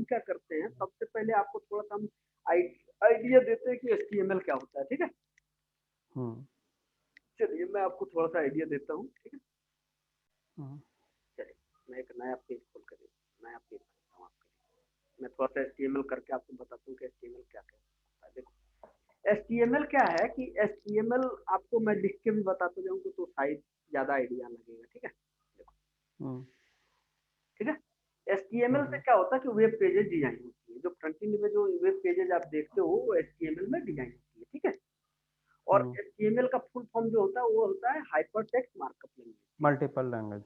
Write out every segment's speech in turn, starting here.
क्या करते हैं, सबसे पहले आपको थोड़ा सा हम आइडिया देते हैं कि HTML क्या होता है, ठीक है। चलिए मैं आपको थोड़ा सा आइडिया देता हूँ, ठीक है। चलिए मैं एक नया पेज खोल कर नया पेज खोलता हूँ आपके लिए। मैं थोड़ा सा HTML करके आपको बताता हूँ कि HTML क्या क्या होता है। देखो HTML क्या है कि HTML आपको मैं लिख के भी बताता जाऊँगा तो शायद ज्यादा आइडिया लगेगा, ठीक है। देखो ठीक है, HTML से क्या होता है कि वेब पेजेस डिजाइन होती है, जो फ्रंट एंड में जो वेब पेजेस आप देखते हो वो HTML में डिजाइन होती है, ठीक है। और HTML का फुल फॉर्म जो होता है वो होता है hyper text markup language, multiple language.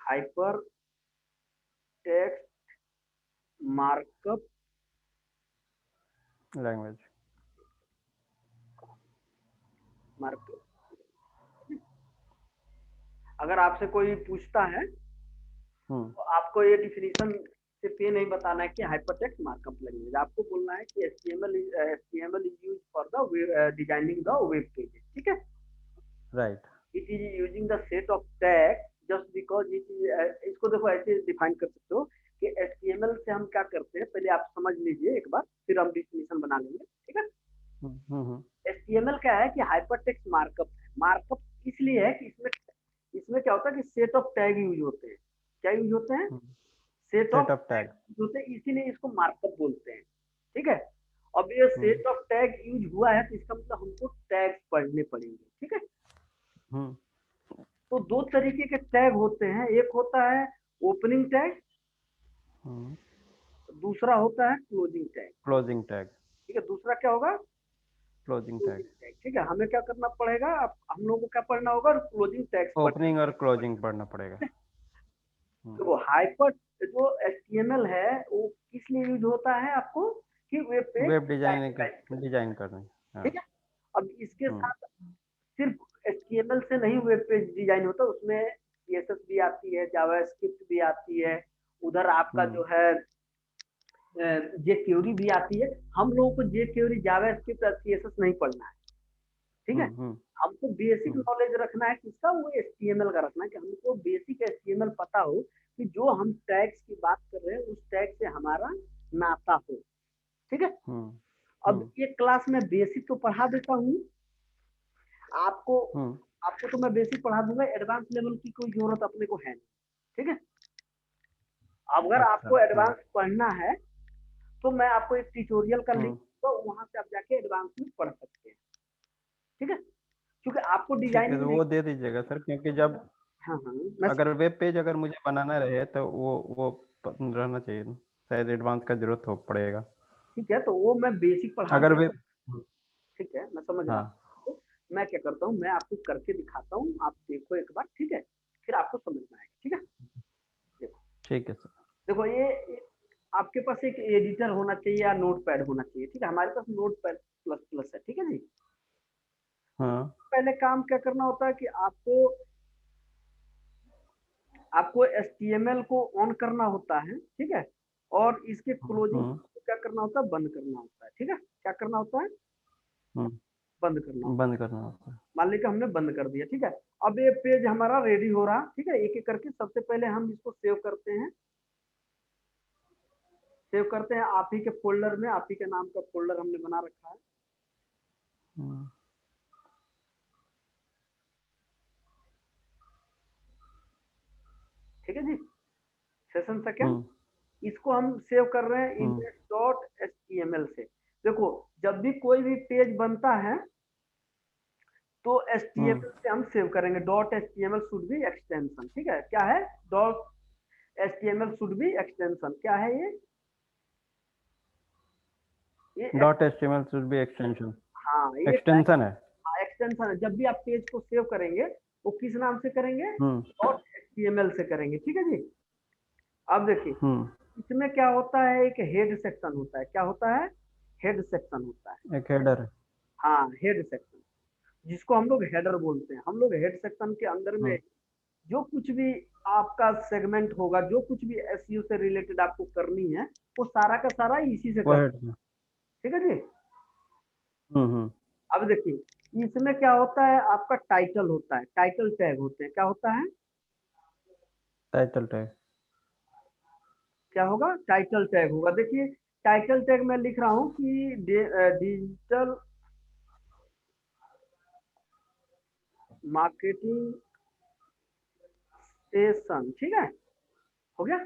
Hyper text markup language. Markup. अगर आपसे कोई पूछता है तो आपको ये डिफिनीशन सिर्फ ये नहीं बताना है कि हाइपरटेक्स्ट मार्कअप लैंग्वेज, आपको बोलना है कि HTML is used for the designing the web pages, ठीक है। Right. It is using the set of tag just because it is, इसको देखो ऐसे डिफाइन कर सकते हो कि HTML से हम क्या करते हैं, पहले आप समझ लीजिए एक बार, फिर हम डिफिनीशन बना लेंगे, ठीक है। HTML क्या है कि हाइपरटेक्स्ट मार्कअप है। मार्कअप इसलिए है कि इसमें इसमें क्या होता है कि सेट ऑफ टैग यूज होते हैं। क्या यूज होते हैं? सेट ऑफ टैग यूज होते हैं, इसीलिए इसको मार्कअप बोलते हैं, ठीक है। अब ये सेट ऑफ टैग यूज हुआ है तो इसका मतलब हमको टैग्स पढ़ने पड़ेंगे, ठीक है। तो दो तरीके के टैग होते हैं, एक होता है ओपनिंग टैग, दूसरा होता है क्लोजिंग टैग। Closing tag. ठीक है, दूसरा क्या होगा? Closing tag. ठीक है, हमें क्या करना पड़ेगा, हम लोगों को क्या पढ़ना होगा? क्लोजिंग टैग्स ओपनिंग और क्लोजिंग पढ़ना पड़ेगा। तो वो हाइपर जो HTML है वो किस लिए यूज होता है आपको कि वेब डिजाइन करने। ठीक है। अब इसके साथ सिर्फ HTML से नहीं वेब पेज डिजाइन होता, उसमें CSS भी आती है, जावास्क्रिप्ट भी आती है, उधर आपका जो है jQuery भी आती है। हम लोगों को jQuery जावास्क्रिप्ट और CSS नहीं पढ़ना है, ठीक है। हमको बेसिक नॉलेज रखना है किसका? वो HTML का रखना है कि हमको बेसिक HTML पता हो कि जो हम टैग्स की बात कर रहे हैं उस टैग से हमारा नाता हो, ठीक है। अब एक क्लास में बेसिक तो पढ़ा देता हूँ आपको, आपको तो मैं बेसिक पढ़ा दूंगा, एडवांस लेवल की कोई जरूरत अपने को है नहीं, ठीक है। अगर आपको एडवांस पढ़ना है तो मैं आपको एक ट्यूटोरियल का लिंक, तो वहां से आप जाके एडवांस में पढ़ सकते हैं, ठीक है। क्योंकि आपको डिजाइनिंग तो वो दे दीजिएगा सर, क्योंकि जब अगर वेब पेज अगर मुझे बनाना रहे तो वो रहना चाहिए, शायद एडवांस का जरूरत हो पड़ेगा। ठीक है, तो वो मैं बेसिक पढ़ा अगर दूंगा, वेब। ठीक है, मैं समझ रहा हूँ। मैं क्या करता हूँ, मैं आपको करके दिखाता हूँ, आप देखो एक बार, ठीक है, फिर आपको समझ में आएगा, ठीक है। देखो ठीक है सर। देखो ये आपके पास एक एडिटर होना चाहिए या नोट पैड होना चाहिए, ठीक है। हमारे पास नोट पैड प्लस प्लस है, ठीक है जी। पहले काम क्या करना होता है कि आपको आपको HTML को ऑन करना होता है, ठीक है। और इसके क्लोजिंग क्या करना होता है? बंद करना होता है, ठीक है। क्या करना होता है? बंद करना होता है। मान लीजिए हमने बंद कर दिया, ठीक है। अब ये पेज हमारा रेडी हो रहा, ठीक है। एक एक करके सबसे पहले हम इसको सेव करते हैं, आप ही के फोल्डर में, आप ही के नाम का फोल्डर हमने बना रखा है। ठीक है जी, सेशन से क्या, इसको हम सेव कर रहे हैं index.html से। देखो जब भी कोई भी पेज बनता है तो HTML से हम सेव करेंगे, .html शुड बी एक्सटेंशन, ठीक है। क्या है? .html शुड बी एक्सटेंशन, क्या है ये .html शुड बी एक्सटेंशन। हाँ ये एक्सटेंशन है। एक्सटेंशन है। जब भी आप पेज को सेव करेंगे वो किस नाम से करेंगे? .html से करेंगे, ठीक है जी। अब देखिए इसमें क्या होता है, एक हेड सेक्शन होता है। क्या होता है? हेड सेक्शन होता है, एक हेडर है। हाँ हेड सेक्शन, जिसको हम लोग हेडर बोलते हैं। हम लोग हेड सेक्शन के अंदर में जो कुछ भी आपका सेगमेंट होगा, जो कुछ भी SEO से रिलेटेड आपको करनी है, वो सारा का सारा इसी से कर, ठीक है जी। अब देखिए इसमें क्या होता है, आपका टाइटल होता है, टाइटल टैग होते हैं। क्या होता है? Title tag. क्या होगा, टाइटल टैग होगा। देखिए टाइटल टैग मैं लिख रहा हूँ कि डिजिटल मार्केटिंग सेशन, ठीक है, हो गया।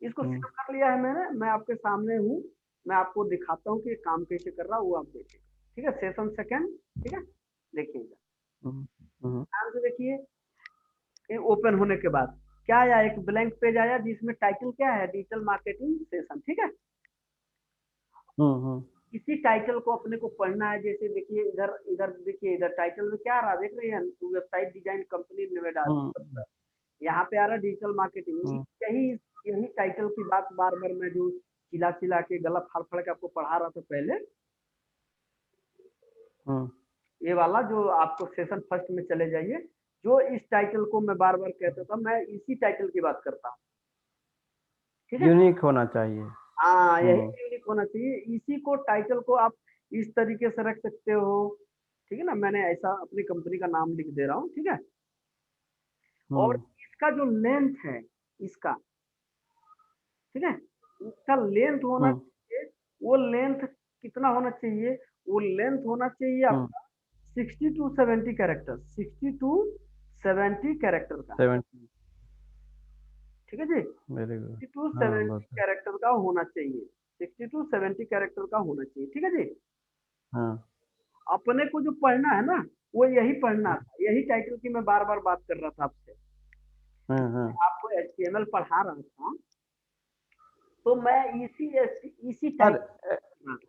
इसको सेव कर लिया है मैंने, मैं आपके सामने हूँ, मैं आपको दिखाता हूँ कि काम कैसे कर रहा हूँ, वो आप देखिए, ठीक है। सेशन सेकंड, ठीक है, देखिएगा ध्यान से देखिए। ये ओपन होने के बाद क्या आया, एक ब्लैंक पेज आया जिसमें टाइटल क्या है, डिजिटल मार्केटिंग सेशन, ठीक है। इसी टाइटल को अपने को पढ़ना है। जैसे देखिए इधर इधर देखिए, इधर टाइटल में क्या आ रहा है, देख रहे हैं, वेबसाइट डिजाइन कंपनी नोएडा, यहाँ पे आ रहा है डिजिटल मार्केटिंग। यही यही टाइटल की बात बार बार मैं जो चिल्ला चिल्ला के गला फाड़ फाड़ के आपको पढ़ा रहा था पहले, ये वाला जो आपको सेशन फर्स्ट में चले जाइए, जो इस टाइटल को मैं बार बार कहता था, मैं इसी टाइटल की बात करता हूँ, ठीक है। यूनिक होना चाहिए। हाँ, यही यूनिक होना चाहिए। इसी को टाइटल को आप इस तरीके से रख सकते हो, ठीक है ना। मैंने ऐसा अपनी कंपनी का नाम लिख दे रहा हूँ, ठीक है। और इसका जो लेंथ है इसका, ठीक है, इसका लेंथ होना चाहिए, वो लेंथ कितना होना चाहिए, वो लेंथ होना चाहिए आपका 60 to 70 कैरेक्टर, 60 to 70 कैरेक्टर का, 70। ठीक है जी। Very good. 60 to हाँ 70 बहुत। कैरेक्टर का होना चाहिए, 60 to 70 कैरेक्टर का होना चाहिए, ठीक है जी। हाँ अपने को जो पढ़ना है ना, वो यही पढ़ना था, यही टाइटल की मैं बार बार बात कर रहा था आपसे। आपको HTML पढ़ा रहा था, तो मैं इसी और टाइटल।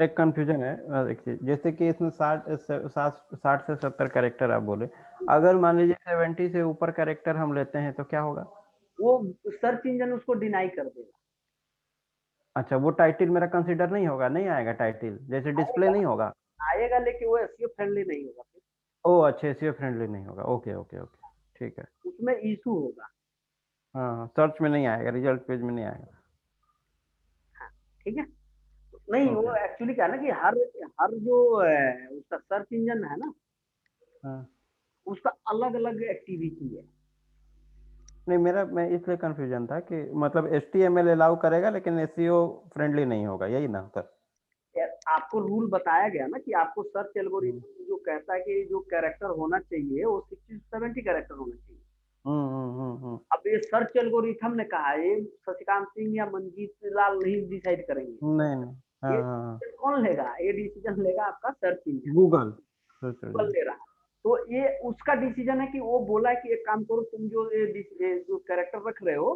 एक कंफ्यूजन है, एक चीज, जैसे कि इसमें 60 से 70 कैरेक्टर आप बोले, अगर मान लीजिए 70 से ऊपर कैरेक्टर हम लेते हैं तो क्या होगा? वो सर्च इंजन उसको डिनाई कर देगा। अच्छा, वो टाइटल मेरा कंसीडर नहीं होगा, नहीं आएगा टाइटल, जैसे डिस्प्ले आएगा, नहीं होगा। आएगा लेकिन वो एसईओ फ्रेंडली नहीं होगा फिर, ओ अच्छा, एसईओ फ्रेंडली नहीं होगा। ओके ओके ओके, ठीक है। उसमें इशू होगा। हाँ, सर्च में नहीं आएगा, रिजल्ट पेज में नहीं आएगा। हाँ, ठीक है। नहीं, ओके। वो एक्चुअली क्या है ना कि हर हर जो उसका सर्च इंजन है ना, हाँ, उसका अलग अलग एक्टिविटी है। नहीं मेरा, मैं इसलिए कंफ्यूजन था कि मतलब HTML अलाउ करेगा लेकिन एसईओ फ्रेंडली नहीं होगा, यही ना सर? आपको रूल बताया गया ना कि आपको सर्च एल्गोरिथम जो कहता है कि जो कैरेक्टर होना चाहिए वो 60 से 70 कैरेक्टर होना चाहिए। अब ये सर्च एल्गोरिथम ने कहा है, ये शशिकांत सिंह या मंजीत लाल नहीं डिसाइड करेंगे, नहीं नहीं। हाँ ये हाँ हाँ। डिसीजन कौन लेगा, ये डिसीजन लेगा आपका सर्च इंजन, गूगल। गूगल ले रहा है। तो ये उसका डिसीजन है कि वो बोला है कि एक काम करो, तुम जो ये जो कैरेक्टर रख रहे हो,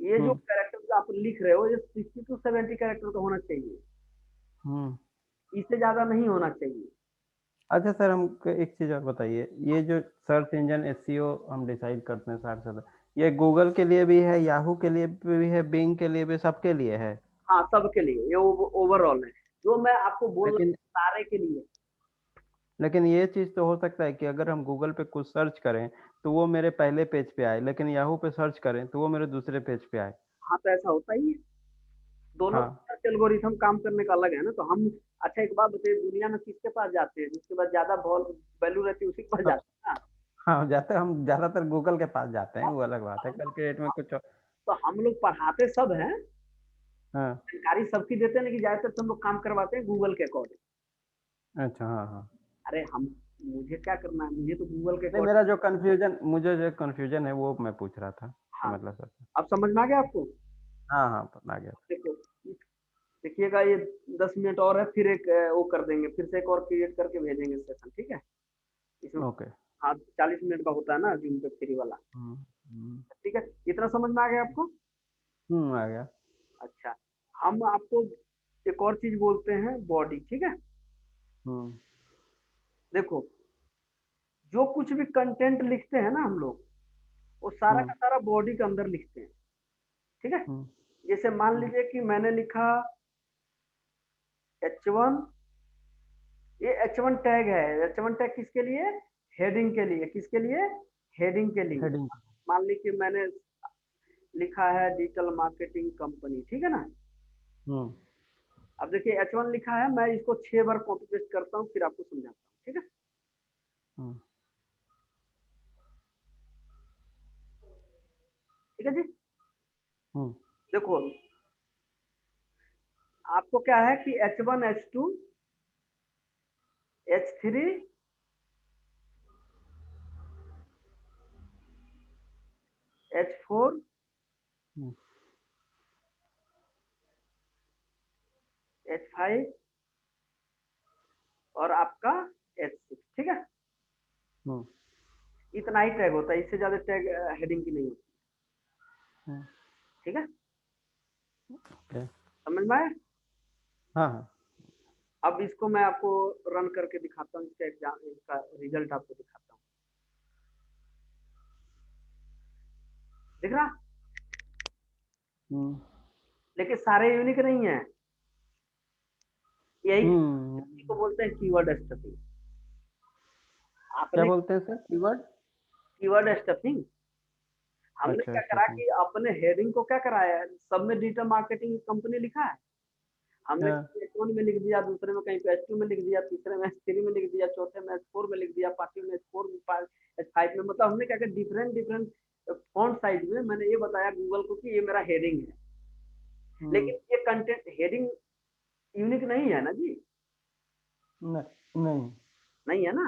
ये जो कैरेक्टर आप लिख रहे हो, ये 60 to 70 कैरेक्टर का होना चाहिए, इससे ज्यादा नहीं होना चाहिए। अच्छा सर, हमको एक चीज और बताइए, ये जो सर्च इंजन एसईओ हम डिसाइड करते हैं 60 से, ये गूगल के लिए भी है, याहू के लिए भी है, बिंग के लिए भी, सबके लिए है? हाँ, सबके लिए, ये ओवरऑल है, जो मैं आपको बोल रहा लेकिन हूँ सारे के लिए। लेकिन ये चीज तो हो सकता है कि अगर हम गूगल पे कुछ सर्च करें तो वो मेरे पहले पेज पे आए, लेकिन याहू पे सर्च करें तो वो मेरे दूसरे पेज पे आए। हाँ, तो ऐसा होता ही है, दोनों हाँ सर्च एल्गोरिथम काम करने का अलग है ना। तो हम, अच्छा एक बात बताइए, दुनिया में किसके पास जाते हैं, जिसके पास ज्यादा वैल्यू रहती है उसी के पास सब। जाते हैं ना। हाँ, जाते हम ज्यादातर गूगल के पास जाते हैं, हाँ, वो अलग बात है, कैलकुलेट में कुछ तो हम लोग पढ़ाते सब हैं, हाँ। जानकारी सबकी देते हैं, लेकिन ज्यादातर तो हम लोग काम करवाते हैं गूगल के अकॉर्डिंग। अच्छा हाँ हाँ। अरे हम, मुझे क्या करना है, मुझे तो गूगल के नहीं, अकॉर्डिंग। मेरा जो कंफ्यूजन, मुझे जो कंफ्यूजन है वो मैं पूछ रहा था, हाँ, समझ ला सर। अब समझ में आ गया आपको। हाँ हाँ, पता आ गया। देखो, देखिएगा ये 10 मिनट और है, फिर एक वो कर देंगे, फिर से एक और क्रिएट करके भेजेंगे सेशन, ठीक है। इसमें ओके। हाँ 40 मिनट का होता है ना जूम पे फ्री वाला, ठीक है। इतना समझ में आ गया आपको। आ गया। अच्छा, हम आपको एक और चीज बोलते हैं, बॉडी, ठीक है। देखो, जो कुछ भी कंटेंट लिखते हैं ना हम लोग, वो सारा का सारा बॉडी के अंदर लिखते हैं, ठीक है। जैसे मान लीजिए कि मैंने लिखा H1, ये H1 टैग है, H1 टैग किसके लिए, हेडिंग के लिए, किसके लिए, हेडिंग के लिए। हेडिंग। मान लीजिए मैंने लिखा है डिजिटल मार्केटिंग कंपनी, ठीक है ना। अब देखिए H1 लिखा है, मैं इसको 6 बार कॉपी पेस्ट करता हूँ, फिर आपको समझाता हूँ, ठीक है। ठीक है जी। देखो आपको क्या है कि H1 H2 H3 H4 H5 और आपका H6, ठीक है। इतना ही टैग होता है, इससे ज्यादा टैग हेडिंग की नहीं होती, ठीक है। समझ में आया? हाँ। अब इसको मैं आपको रन करके दिखाता हूँ, इसका एग्जाम, इसका रिजल्ट आपको दिखाता हूँ। दिख रहा? लेकिन सारे यूनिक नहीं है, यही को बोलते हैं कीवर्ड स्टफिंग। क्या बोलते हैं सर? Keyword stuffing. हमने क्या करा कि अपने हेडिंग को क्या कराया है, सब में डिजिटल मार्केटिंग कंपनी लिखा है, हमने H1 में लिख दिया, दूसरे में कहीं पे H2 में लिख दिया, तीसरे में H3 में लिख दिया, चौथे में H4 में लिख दिया, पांचवें में H4 में, H5 में। मतलब हमने क्या किया, डिफरेंट फॉन्ट साइज में मैंने ये बताया गूगल को कि ये मेरा हेडिंग है। लेकिन ये कंटेंट हेडिंग यूनिक नहीं है ना जी? नहीं है ना।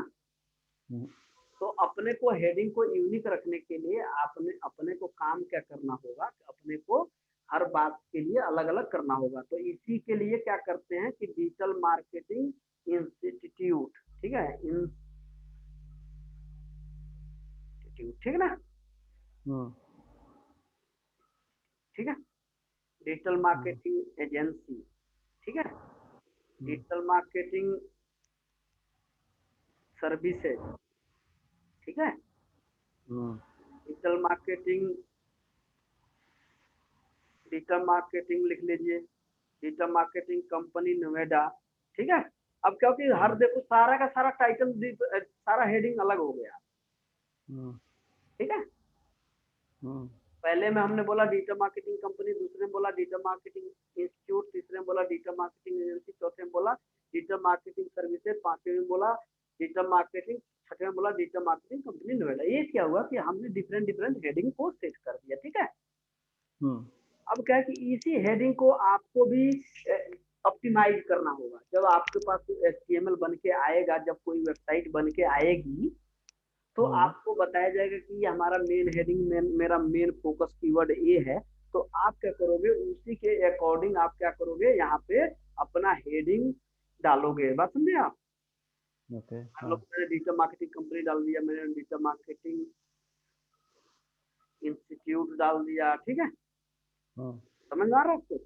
तो अपने को हेडिंग को यूनिक रखने के लिए आपने अपने को काम क्या करना होगा, अपने को हर बात के लिए अलग अलग करना होगा। तो इसी के लिए क्या करते हैं कि डिजिटल मार्केटिंग इंस्टीट्यूट, ठीक है, इंस्टीट्यूट, ठीक है ना, ठीक है, डिजिटल मार्केटिंग एजेंसी, ठीक है, डिजिटल मार्केटिंग सर्विसेज, ठीक है, डिजिटल मार्केटिंग लिख लीजिए, डिजिटल मार्केटिंग कंपनी नोएडा, ठीक है। अब क्योंकि हर देखो सारा का सारा टाइटल, सारा हेडिंग अलग हो गया, ठीक है। पहले में हमने बोला डिजिटल मार्केटिंग कंपनी, दूसरे में बोला डिजिटल मार्केटिंग इंस्टीट्यूट, तीसरे में बोला डिजिटल मार्केटिंग एजेंसी, चौथे में बोला डिजिटल मार्केटिंग सर्विसेज, पांचवे में बोला डिजिटल मार्केटिंग, छठे में बोला डिजिटल मार्केटिंग कंपनी नोएडा। ये क्या हुआ कि हमने डिफरेंट हेडिंग को सेट कर दिया, ठीक है। अब क्या है कि इसी हेडिंग को आपको भी ऑप्टिमाइज करना होगा। जब आपके पास HTML बन के आएगा, जब कोई वेबसाइट बन के आएगी, तो आपको बताया जाएगा कि ये हमारा मेन हेडिंग, मेरा मेन फोकस कीवर्ड ये है। तो आप क्या करोगे, उसी के अकॉर्डिंग आप क्या करोगे, यहाँ पे अपना हेडिंग डालोगे। बात समझे आप? मतलब मैंने डिजिटल मार्केटिंग कंपनी डाल दिया, मैंने डिजिटल मार्केटिंग इंस्टीट्यूट डाल दिया, ठीक है। समझ आ रहा है आपको?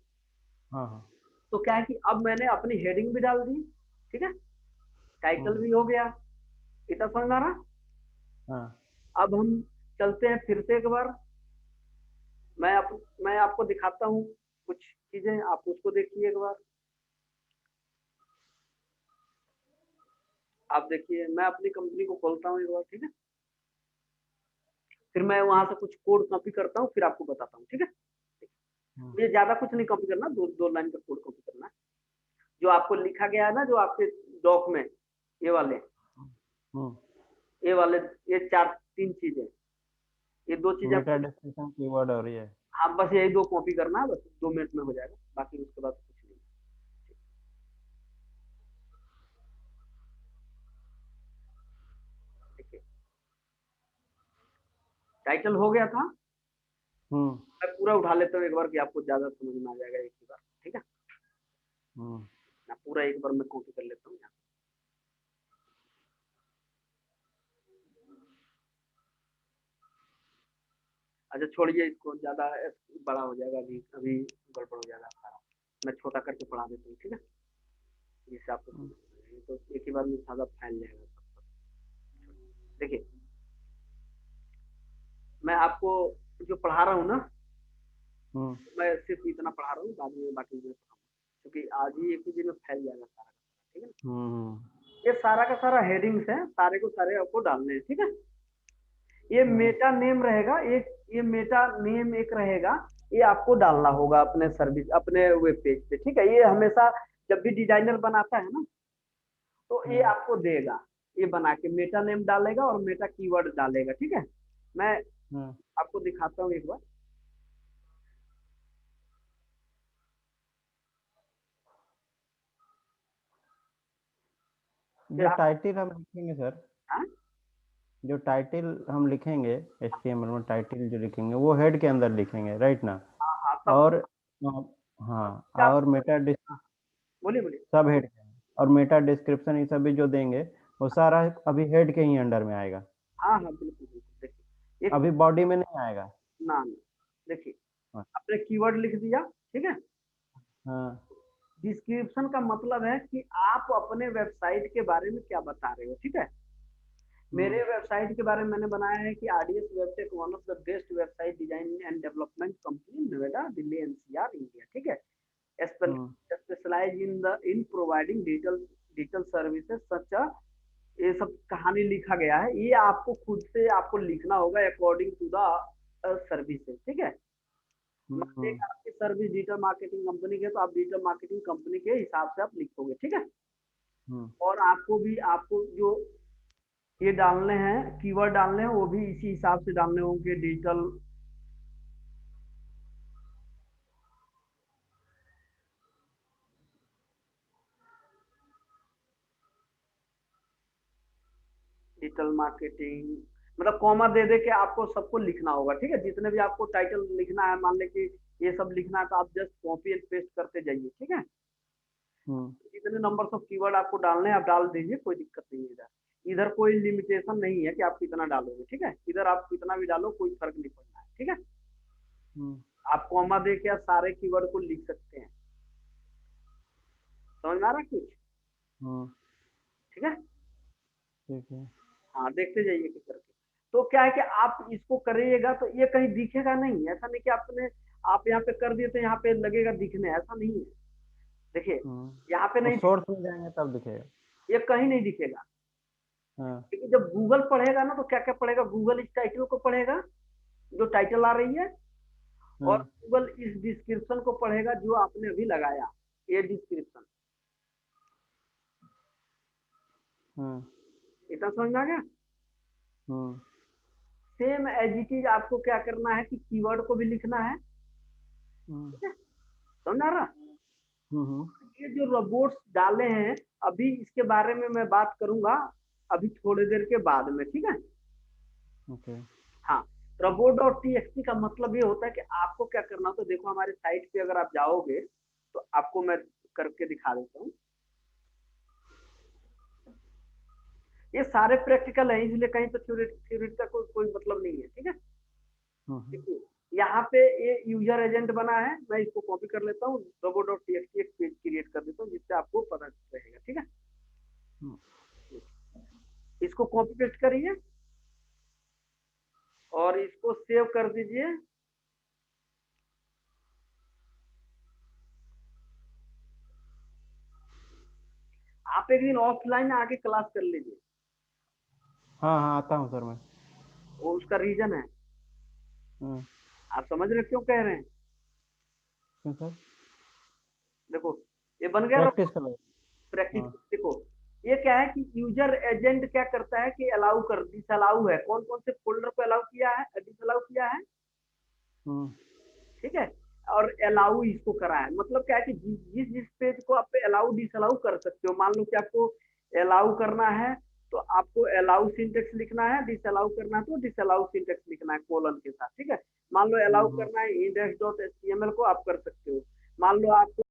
तो क्या है कि अब मैंने अपनी हेडिंग भी डाल दी, ठीक है, टाइटल भी हो गया, इतना समझ आ रहा? अब हम चलते हैं फिर से एक बार, मैं आपको दिखाता हूँ कुछ चीजें, आप उसको देखिए एक बार। आप देखिए, मैं अपनी कंपनी को खोलता हूँ एक बार, ठीक है। फिर मैं वहां से कुछ कोड कॉपी करता हूँ, फिर आपको बताता हूँ, ठीक है। मुझे ज्यादा कुछ नहीं कॉपी करना, दो लाइन का कोड कॉपी करना है, जो आपको लिखा गया है ना, जो आपके डॉक में, ये वाले, ये तीन चीजें, ये दो चीजें, कीवर्ड और ये, हाँ बस यही दो कॉपी करना है, बस 2 मिनट में हो जाएगा, बाकी उसके बाद कुछ नहीं। देखिए टाइटल हो गया था, मैं पूरा उठा लेता हूँ एक बार कि आपको ज्यादा समझ में आ जाएगा एक ही बार, ठीक है। मैं पूरा एक बार मैं कॉपी कर लेता हूँ यहाँ। अच्छा छोड़िए इसको, ज्यादा बड़ा हो जाएगा, अभी अभी गड़बड़ हो जाएगा सारा। मैं छोटा करके पढ़ा देता हूँ, ठीक है, जिससे आपको तो एक ही बार में ज्यादा फैल जाएगा। देखिए मैं आपको जो पढ़ा रहा हूँ ना, मैं सिर्फ इतना पढ़ा रहा हूँ, बाद में बाकी मैं पढ़ाऊंगा, क्योंकि आज ही एक ही दिन में फैल जाएगा सारा, ठीक है। ये सारा का सारा हेडिंग्स है, सारे को सारे आपको डालने हैं, ठीक है। ये मेटा नेम रहेगा, ये मेटा नेम एक रहेगा, ये आपको डालना होगा अपने सर्विस, अपने वेब पेज पे, ठीक है। ये हमेशा जब भी डिजाइनर बनाता है ना, तो ये आपको देगा, ये बना के मेटा नेम डालेगा और मेटा कीवर्ड डालेगा, ठीक है। मैं आपको दिखाता हूँ एक बार, जो टाइटल हम लिखेंगे सर, हाँ जो टाइटल हम लिखेंगे HTML में, टाइटल जो लिखेंगे वो हेड के अंदर लिखेंगे, राइट ना? हाँ हाँ सब और हाँ, और मेटा बोलिए बोलिए। सब हेड के हैं। और मेटा डिस्क्रिप्शन ये सब भी जो देंगे वो सारा अभी हेड के ही अंडर में आएगा, हाँ हाँ बिल्कुल बिल्कुल। देखिए एक अभी बॉडी में नहीं आएगा। ना देखिए, हाँ आपने कीवर्ड लिख दिया, ठीक है। हाँ। डिस्क्रिप्शन का मतलब है कि आप अपने वेबसाइट के बारे में क्या बता रहे हो, ठीक है। मेरे वेबसाइट के बारे में मैंने बनाया है कि आरडीएस वेबटेक one of the best website design and development company Noida Delhi NCR India, ठीक है। Specialise in providing digital services such, ये सब कहानी लिखा गया है। ये आपको खुद से आपको लिखना होगा अकॉर्डिंग टू द सर्विसेज, ठीक है। मान लीजिए आपकी सर्विस डिजिटल मार्केटिंग कंपनी के, तो आप डिजिटल मार्केटिंग कंपनी के हिसाब से आप लिखोगे, ठीक है। और आपको जो ये डालने हैं, कीवर्ड डालने हैं, वो भी इसी हिसाब से डालने होंगे। डिजिटल मार्केटिंग मतलब कॉमा दे दे के आपको सबको लिखना होगा, ठीक है। जितने भी आपको टाइटल लिखना है, मान ले कि ये सब लिखना है, तो आप जस्ट कॉपी एंड पेस्ट करते जाइए, ठीक है। जितने नंबर ऑफ कीवर्ड आपको डालने हैं आप डाल दीजिए, कोई दिक्कत नहीं है। इधर इधर कोई लिमिटेशन नहीं है कि आप कितना डालोगे, ठीक है। इधर आप कितना भी डालो, कोई फर्क नहीं पड़ना है, ठीक है। आप कॉमा दे के आप सारे कीवर्ड को लिख सकते हैं। समझ में आ रहा है कुछ? ठीक है। ठीक है। हाँ देखते जाइए कि करके। तो क्या है कि आप इसको करिएगा तो ये कहीं दिखेगा नहीं, ऐसा नहीं कि आपने आप यहाँ पे कर दिए तो यहाँ पे लगेगा दिखने, ऐसा नहीं है। देखिए यहाँ पे नहीं, सोर्स में जाएंगे तब दिखेगा, ये कहीं नहीं दिखेगा। हाँ। क्योंकि जब गूगल पढ़ेगा ना, तो क्या क्या पढ़ेगा, गूगल इस टाइटल को पढ़ेगा जो टाइटल आ रही है, और गूगल इस डिस्क्रिप्शन को पढ़ेगा जो आपने अभी लगाया, ये डिस्क्रिप्शन। इतना समझ में आ गया? सेम एज इट इज आपको क्या करना है कि कीवर्ड को भी लिखना है, ठीक है। समझ आ रहा? ये जो रोबोट्स डाले हैं, अभी इसके बारे में मैं बात करूंगा अभी थोड़ी देर के बाद में, ठीक है। ओके। हाँ, robot.txt का मतलब ये होता है कि आपको क्या करना होता है। देखो हमारे साइट पे अगर आप जाओगे तो आपको मैं करके दिखा देता हूँ। ये सारे प्रैक्टिकल है, इसलिए कहीं तो थ्योरी का कोई मतलब नहीं है, ठीक है। देखिए यहाँ पे ये यूजर एजेंट बना है, मैं इसको कॉपी कर लेता हूँ, robot.txt एक पेज क्रिएट कर देता हूँ जिससे आपको पता रहेगा, ठीक है। इसको कॉपी पेस्ट करिए और इसको सेव कर दीजिए। आप एक दिन ऑफलाइन आके क्लास कर लीजिए। हाँ हाँ आता हूँ सर मैं। वो उसका रीजन है, आप समझ रहे क्यों कह रहे हैं? क्यों सर? देखो ये बन गया प्रैक्टिस कर लो। प्रैक्टिस। देखो ये क्या है कि यूजर एजेंट क्या करता है कि अलाउ कर, डिसअलाउ है, कौन कौन से फोल्डर को अलाउ किया है, डिसअलाउ किया है, ठीक है। और अलाउ इसको करा है, मतलब क्या है कि जिस जिस पेज को आप अलाउ डिसअलाउ कर सकते हो। मान लो कि आपको अलाउ करना है तो आपको अलाउ सिंटेक्स लिखना है, डिसअलाउ करना है तो डिसअलाउ सिंटेक्स लिखना है कोलन के साथ, ठीक है। मान लो अलाउ करना है index.html को आप कर सकते हो। मान लो आपको